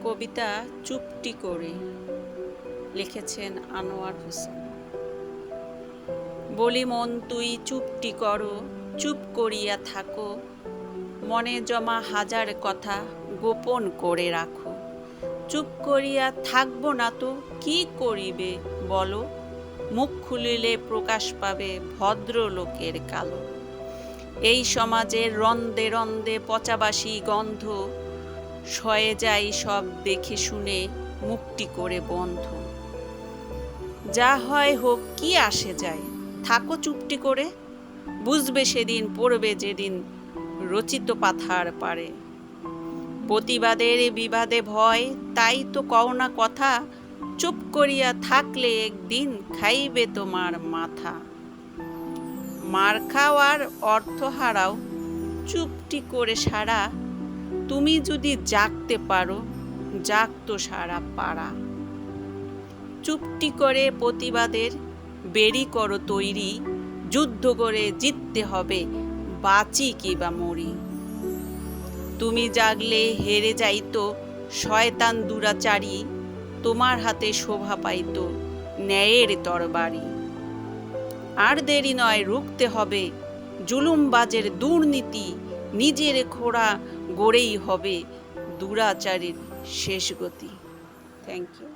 কবিতা চুপটি করে, লিখেছেন আনোয়ার হোসেন। বলি মন তুই চুপটি করো, চুপ করিয়া থাকো, মনে জমা হাজার কথা গোপন করে রাখো। চুপ করিয়া থাকবো না তো কি করিবে বলো, মুখ খুলিলে প্রকাশ পাবে ভদ্রলোকের কালো। এই সমাজের রন্দে রন্দে পচাবাসি গন্ধ, সয়ে যাই সব দেখে শুনে মুখটি করে বন্ধ। যা হয় হোক কি আসে যায়, থাকো চুপটি করে, বুঝবে সেদিন পড়বে যেদিন রচিত পাথার পারে। প্রতিবাদের বিবাদে ভয়, তাই তো কও না কথা, চুপ করিয়া থাকলে একদিন খাইবে তোমার মাথা। মার খাওয়ার অর্থ হারাও, চুপটি করে সারা, তুমি যদি জাগতে পারো জাগতো সারা পাড়া। চুপটি করে প্রতিবাদের বেরি করো তৈরি, যুদ্ধ করে জিততে হবে বাঁচি কি বা মরি। তুমি জাগলে হেরে যাইতো শয়তান দুরাচারী, তোমার হাতে শোভা পাইতো ন্যায়ের তরবারি। আর দেরি নয়, রুখতে হবে জুলুমবাজের দুর্নীতি, নিজের খোড়া গড়েই হবে দুরাচারীর শেষ গতি। Thank you.